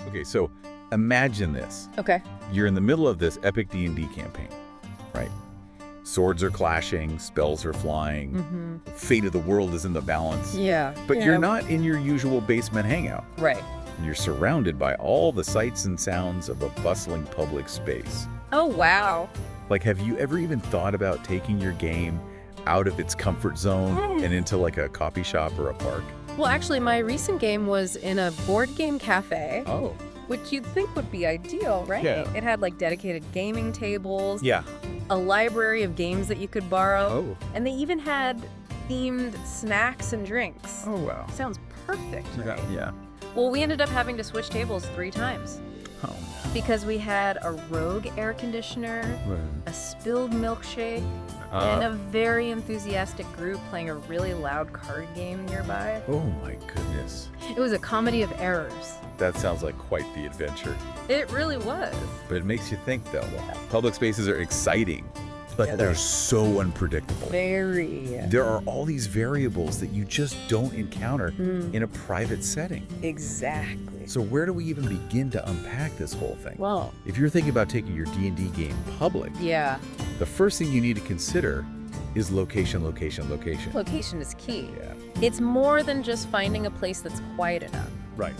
Okay, so imagine this. Okay. You're in the middle of this epic D&D campaign, right? Swords are clashing, spells are flying, fate of the world is in the balance. Yeah. But you're not in your usual basement hangout. Right. You're surrounded by all the sights and sounds of a bustling public space. Oh, wow. Like, have you ever even thought about taking your game out of its comfort zone and into like a coffee shop or a park? Well, actually, my recent game was in a board game cafe. Oh. Which you'd think would be ideal, right? Yeah. It had like dedicated gaming tables, Yeah. a library of games that you could borrow, Oh. and they even had themed snacks and drinks. Oh, wow. Sounds perfect, right? Yeah. Well, we ended up having to switch tables 3 times Oh. because we had a rogue air conditioner, a spilled milkshake, and a very enthusiastic group playing a really loud card game nearby. Oh my goodness. It was a comedy of errors. That sounds like quite the adventure. It really was. But it makes you think, though. Public spaces are exciting, but Yeah, they're so unpredictable. Very. There are all these variables that you just don't encounter in a private setting. Exactly. So where do we even begin to unpack this whole thing? Well, If you're thinking about taking your D&D game public, yeah. the first thing you need to consider is location, location, location. Location is key. Yeah. It's more than just finding a place that's quiet enough. Right.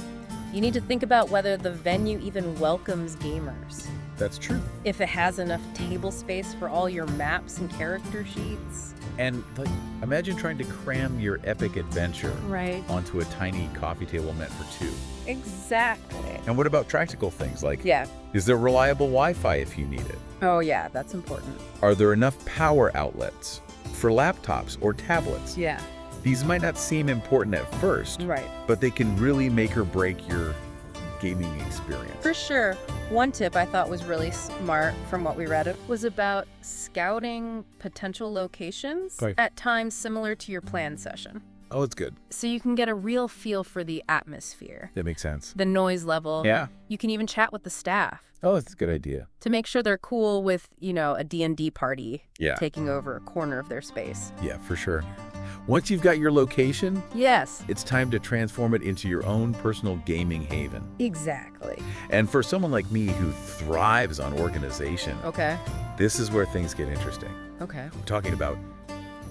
You need to think about whether the venue even welcomes gamers. That's true. If it has enough table space for all your maps and character sheets. And like, imagine trying to cram your epic adventure Right. onto a tiny coffee table meant for 2. Exactly. And what about practical things like, Yeah. is there reliable Wi-Fi if you need it? Oh, yeah, that's important. Are there enough power outlets for laptops or tablets? Yeah. These might not seem important at first, Right. but they can really make or break your gaming experience. For sure. One tip I thought was really smart from what we read was about scouting potential locations Right. at times similar to your planned session. Oh, it's good. So you can get a real feel for the atmosphere, That makes sense. the noise level. Yeah. You can even chat with the staff Oh, that's a good idea. to make sure they're cool with, a D&D party Yeah. taking over a corner of their space. Yeah, for sure. Once you've got your location, Yes, it's time to transform it into your own personal gaming haven. exactly. And for someone like me who thrives on organization, Okay. this is where things get interesting. Okay. I'm talking about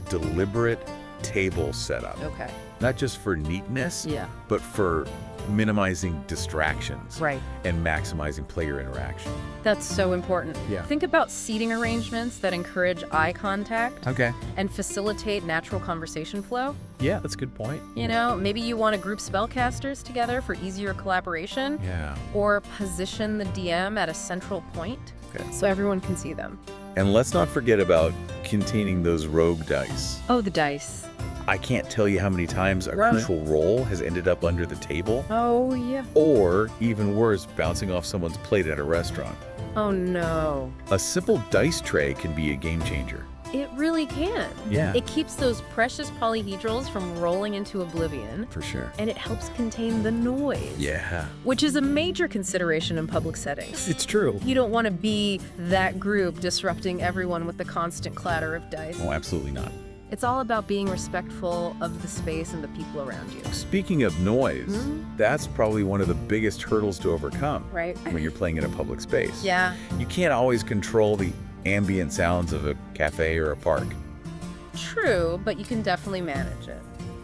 deliberate table setup. Okay. Not just for neatness, Yeah. but for minimizing distractions Right. and maximizing player interaction. That's so important. Yeah. Think about seating arrangements that encourage eye contact Okay. and facilitate natural conversation flow. Yeah, that's a good point. Maybe you want to group spellcasters together for easier collaboration, Yeah. or position the DM at a central point Okay. so everyone can see them. And let's not forget about containing those rogue dice. Oh, the dice. I can't tell you how many times a Right. crucial roll has ended up under the table, Oh, yeah. or even worse, bouncing off someone's plate at a restaurant. Oh, no. A simple dice tray can be a game changer. It really can. Yeah. It keeps those precious polyhedrals from rolling into oblivion, For sure. and it helps contain the noise. Yeah. Which is a major consideration in public settings. It's true. You don't want to be that group disrupting everyone with the constant clatter of dice. Oh, absolutely not. It's all about being respectful of the space and the people around you. Speaking of noise, that's probably one of the biggest hurdles to overcome Right? when you're playing in a public space. Yeah. You can't always control the ambient sounds of a cafe or a park. True, but you can definitely manage it.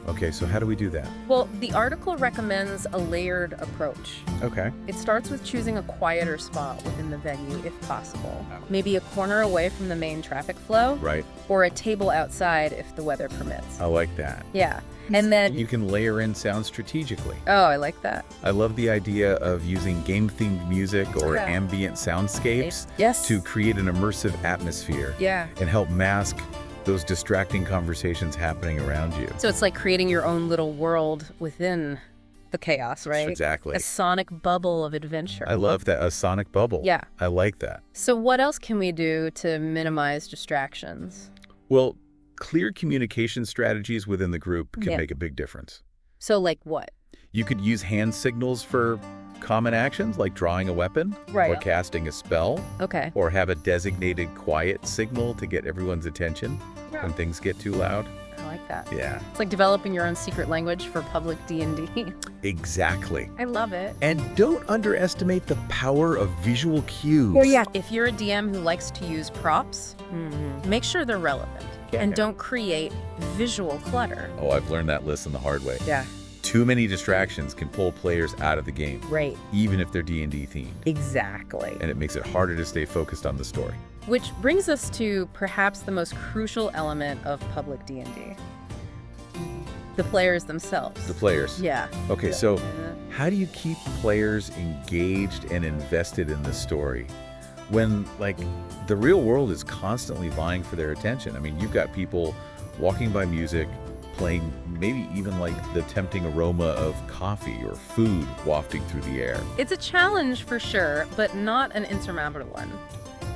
Okay, so how do we do that? Well, the article recommends a layered approach. Okay. It starts with choosing a quieter spot within the venue if possible. Maybe a corner away from the main traffic flow, Right. or a table outside if the weather permits. I like that. Yeah. And then, You can layer in sound strategically. oh, I like that. I love the idea of using game-themed music or Yeah. ambient soundscapes Yes. to create an immersive atmosphere Yeah. and help mask those distracting conversations happening around you. So it's like creating your own little world within the chaos, right? Exactly. A sonic bubble of adventure. I love that, a sonic bubble. Yeah. I like that. So what else can we do to minimize distractions? Well, clear communication strategies within the group can Yeah. make a big difference. So like what? You could use hand signals for common actions like drawing a weapon Right. or casting a spell, Okay. or have a designated quiet signal to get everyone's attention when things get too loud. I like that. Yeah. It's like developing your own secret language for public D&D. Exactly. I love it. And don't underestimate the power of visual cues. Oh, yeah. If you're a DM who likes to use props, make sure they're relevant. And don't create visual clutter. Oh, I've learned that lesson the hard way. Yeah. Too many distractions can pull players out of the game. Right. Even if they're D&D themed. Exactly. And it makes it harder to stay focused on the story. Which brings us to perhaps the most crucial element of public D&D. The players themselves. The players. Yeah. Okay, so how do you keep players engaged and invested in the story when, like, the real world is constantly vying for their attention? I mean, you've got people walking by music, playing maybe even like the tempting aroma of coffee or food wafting through the air. It's a challenge for sure, but not an insurmountable one.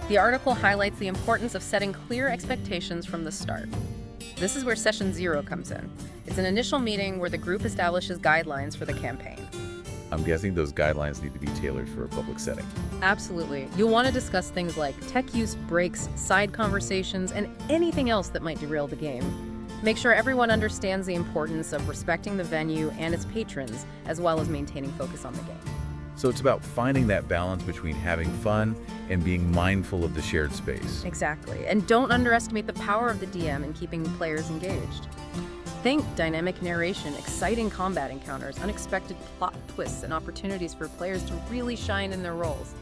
The article highlights the importance of setting clear expectations from the start. This is where Session 0 comes in. It's an initial meeting where the group establishes guidelines for the campaign. I'm guessing those guidelines need to be tailored for a public setting. Absolutely. You'll want to discuss things like tech use, breaks, side conversations, and anything else that might derail the game. Make sure everyone understands the importance of respecting the venue and its patrons, as well as maintaining focus on the game. So it's about finding that balance between having fun and being mindful of the shared space. Exactly. And don't underestimate the power of the DM in keeping players engaged. Think dynamic narration, exciting combat encounters, unexpected plot twists, and opportunities for players to really shine in their roles.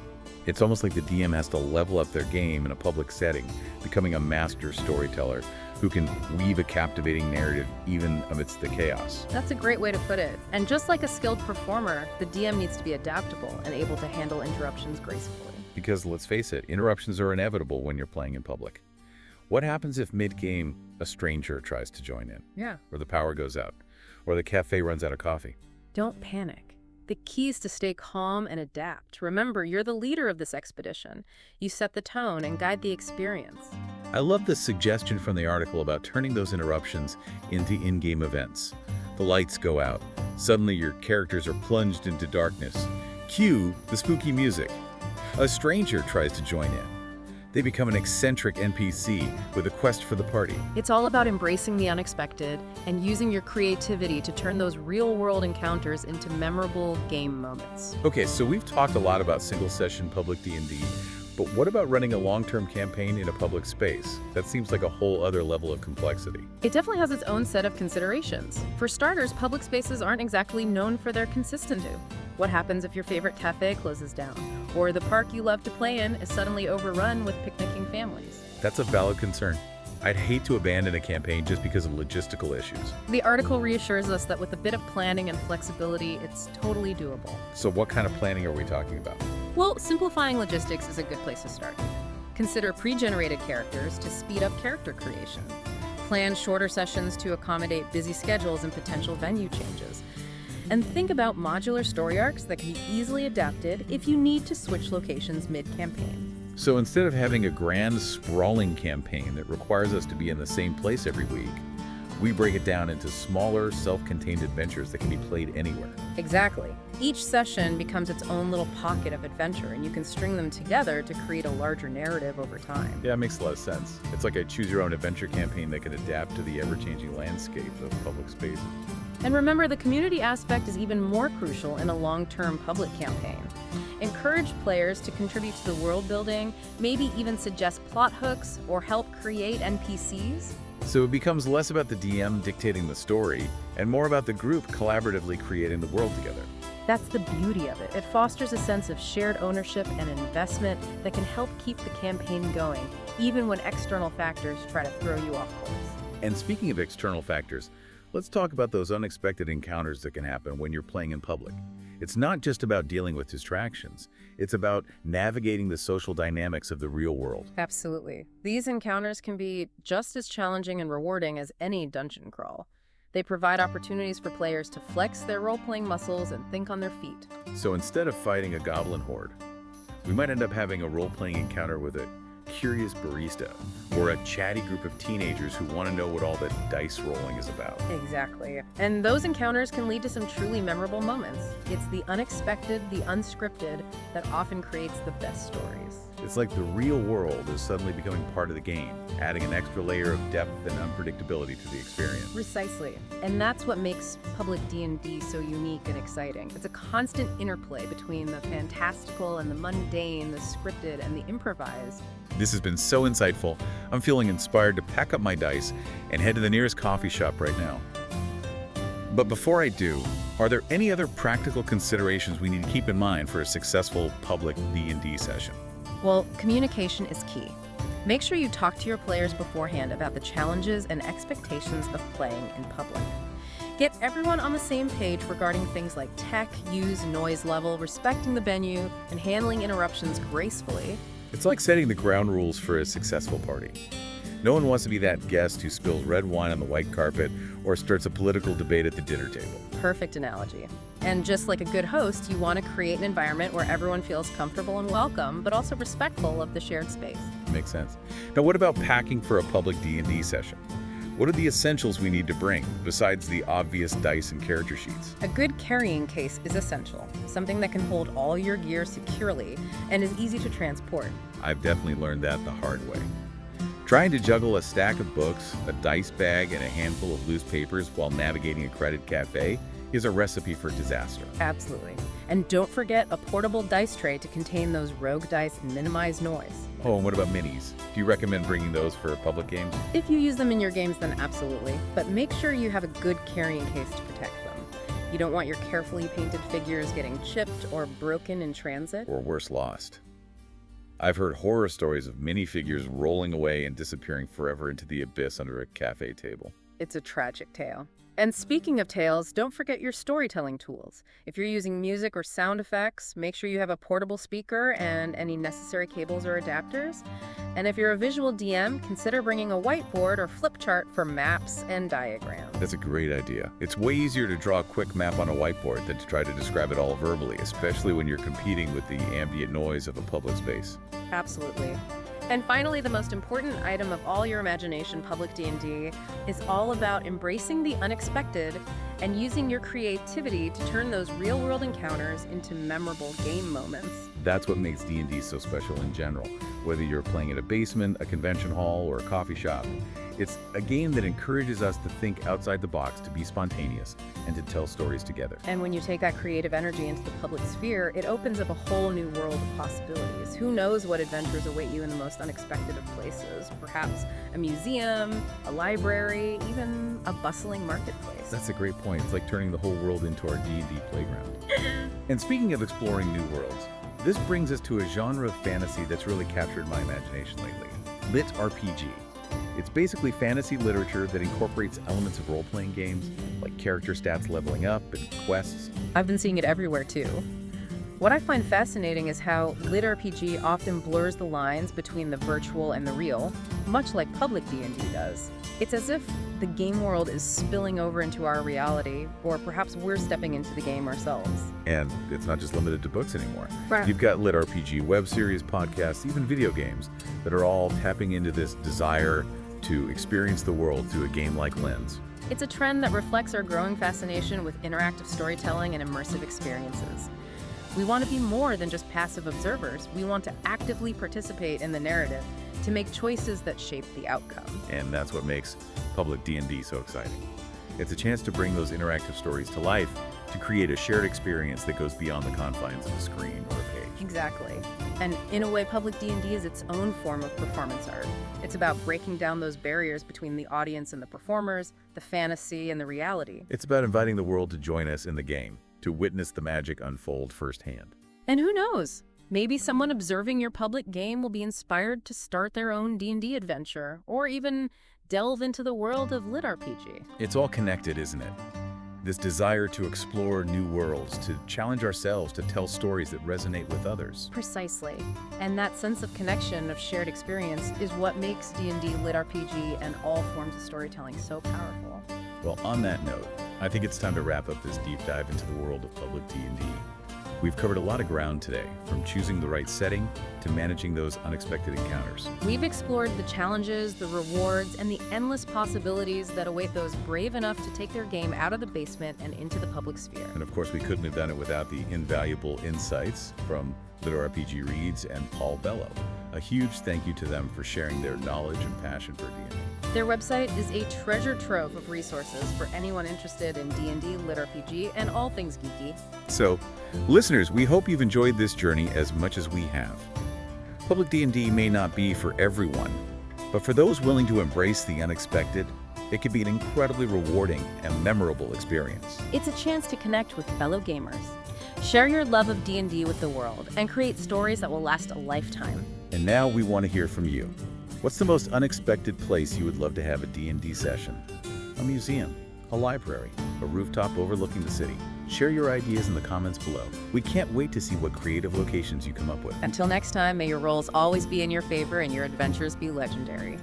It's almost like the DM has to level up their game in a public setting, becoming a master storyteller who can weave a captivating narrative even amidst the chaos. That's a great way to put it. And just like a skilled performer, the DM needs to be adaptable and able to handle interruptions gracefully. Because let's face it, interruptions are inevitable when you're playing in public. What happens if mid-game a stranger tries to join in? Yeah. Or the power goes out? Or the cafe runs out of coffee? Don't panic. The key is to stay calm and adapt. Remember, you're the leader of this expedition. You set the tone and guide the experience. I love the suggestion from the article about turning those interruptions into in-game events. The lights go out. Suddenly your characters are plunged into darkness. Cue the spooky music. A stranger tries to join in. They become an eccentric NPC with a quest for the party. It's all about embracing the unexpected and using your creativity to turn those real-world encounters into memorable game moments. Okay, so we've talked a lot about single-session public D&D, but what about running a long-term campaign in a public space? That seems like a whole other level of complexity. It definitely has its own set of considerations. For starters, public spaces aren't exactly known for their consistency. What happens if your favorite cafe closes down? Or the park you love to play in is suddenly overrun with picnicking families? That's a valid concern. I'd hate to abandon a campaign just because of logistical issues. The article reassures us that with a bit of planning and flexibility, it's totally doable. So what kind of planning are we talking about? Well, simplifying logistics is a good place to start. Consider pre-generated characters to speed up character creation. Plan shorter sessions to accommodate busy schedules and potential venue changes. And think about modular story arcs that can be easily adapted if you need to switch locations mid-campaign. So instead of having a grand, sprawling campaign that requires us to be in the same place every week, we break it down into smaller, self-contained adventures that can be played anywhere. Exactly. Each session becomes its own little pocket of adventure, and you can string them together to create a larger narrative over time. Yeah, it makes a lot of sense. It's like a choose-your-own-adventure campaign that can adapt to the ever-changing landscape of public spaces. And remember, the community aspect is even more crucial in a long-term public campaign. Encourage players to contribute to the world building, maybe even suggest plot hooks or help create NPCs. So it becomes less about the DM dictating the story and more about the group collaboratively creating the world together. That's the beauty of it. It fosters a sense of shared ownership and investment that can help keep the campaign going, even when external factors try to throw you off course. And speaking of external factors, let's talk about those unexpected encounters that can happen when you're playing in public. It's not just about dealing with distractions. It's about navigating the social dynamics of the real world. Absolutely. These encounters can be just as challenging and rewarding as any dungeon crawl. They provide opportunities for players to flex their role-playing muscles and think on their feet. So instead of fighting a goblin horde, we might end up having a role-playing encounter with a curious barista or a chatty group of teenagers who want to know what all the dice rolling is about. Exactly. And those encounters can lead to some truly memorable moments. It's the unexpected, the unscripted, that often creates the best stories. It's like the real world is suddenly becoming part of the game, adding an extra layer of depth and unpredictability to the experience. Precisely. And that's what makes public D&D so unique and exciting. It's a constant interplay between the fantastical and the mundane, the scripted and the improvised. This has been so insightful. I'm feeling inspired to pack up my dice and head to the nearest coffee shop right now. But before I do, are there any other practical considerations we need to keep in mind for a successful public D&D session? Well, communication is key. Make sure you talk to your players beforehand about the challenges and expectations of playing in public. Get everyone on the same page regarding things like tech, use, noise level, respecting the venue, and handling interruptions gracefully. It's like setting the ground rules for a successful party. No one wants to be that guest who spills red wine on the white carpet or starts a political debate at the dinner table. Perfect analogy. And just like a good host, you want to create an environment where everyone feels comfortable and welcome, but also respectful of the shared space. Makes sense. Now, what about packing for a public D&D session? What are the essentials we need to bring, besides the obvious dice and character sheets? A good carrying case is essential, something that can hold all your gear securely and is easy to transport. I've definitely learned that the hard way. Trying to juggle a stack of books, a dice bag, and a handful of loose papers while navigating a crowded cafe is a recipe for disaster. Absolutely. And don't forget a portable dice tray to contain those rogue dice and minimize noise. Oh, and what about minis? Do you recommend bringing those for public games? If you use them in your games, then absolutely. But make sure you have a good carrying case to protect them. You don't want your carefully painted figures getting chipped or broken in transit. Or worse, lost. I've heard horror stories of minifigures rolling away and disappearing forever into the abyss under a cafe table. It's a tragic tale. And speaking of tales, don't forget your storytelling tools. If you're using music or sound effects, make sure you have a portable speaker and any necessary cables or adapters. And if you're a visual DM, consider bringing a whiteboard or flip chart for maps and diagrams. That's a great idea. It's way easier to draw a quick map on a whiteboard than to try to describe it all verbally, especially when you're competing with the ambient noise of a public space. Absolutely. And finally, the most important item of all your imagination public D&D is all about embracing the unexpected and using your creativity to turn those real-world encounters into memorable game moments. That's what makes D&D so special in general, whether you're playing in a basement, a convention hall, or a coffee shop. It's a game that encourages us to think outside the box, to be spontaneous, and to tell stories together. And when you take that creative energy into the public sphere, it opens up a whole new world of possibilities. Who knows what adventures await you in the most unexpected of places? Perhaps a museum, a library, even a bustling marketplace. That's a great point. It's like turning the whole world into our D&D playground. And speaking of exploring new worlds, this brings us to a genre of fantasy that's really captured my imagination lately: LitRPG. It's basically fantasy literature that incorporates elements of role-playing games, like character stats leveling up and quests. I've been seeing it everywhere, too. What I find fascinating is how LitRPG often blurs the lines between the virtual and the real, much like public D&D does. It's as if the game world is spilling over into our reality, or perhaps we're stepping into the game ourselves. And it's not just limited to books anymore. Right. You've got LitRPG web series, podcasts, even video games that are all tapping into this desire to experience the world through a game-like lens. It's a trend that reflects our growing fascination with interactive storytelling and immersive experiences. We want to be more than just passive observers. We want to actively participate in the narrative, to make choices that shape the outcome. And that's what makes public D&D so exciting. It's a chance to bring those interactive stories to life, to create a shared experience that goes beyond the confines of a screen or a page. Exactly. And in a way, public D&D is its own form of performance art. It's about breaking down those barriers between the audience and the performers, the fantasy and the reality. It's about inviting the world to join us in the game, to witness the magic unfold firsthand. And who knows? Maybe someone observing your public game will be inspired to start their own D&D adventure, or even delve into the world of LitRPG. It's all connected, isn't it? This desire to explore new worlds, to challenge ourselves, to tell stories that resonate with others. Precisely. And that sense of connection, of shared experience, is what makes D&D, LitRPG, and all forms of storytelling so powerful. Well, on that note, I think it's time to wrap up this deep dive into the world of public D&D. We've covered a lot of ground today, from choosing the right setting to managing those unexpected encounters. We've explored the challenges, the rewards, and the endless possibilities that await those brave enough to take their game out of the basement and into the public sphere. And of course, we couldn't have done it without the invaluable insights from LitRPG Reads and Bellow. A huge thank you to them for sharing their knowledge and passion for D&D. Their website is a treasure trove of resources for anyone interested in D&D, LitRPG, and all things geeky. So, listeners, we hope you've enjoyed this journey as much as we have. Public D&D may not be for everyone, but for those willing to embrace the unexpected, it can be an incredibly rewarding and memorable experience. It's a chance to connect with fellow gamers, share your love of D&D with the world, and create stories that will last a lifetime. And now we want to hear from you. What's the most unexpected place you would love to have a D&D session? A museum, a library, a rooftop overlooking the city. Share your ideas in the comments below. We can't wait to see what creative locations you come up with. Until next time, may your roles always be in your favor and your adventures be legendary.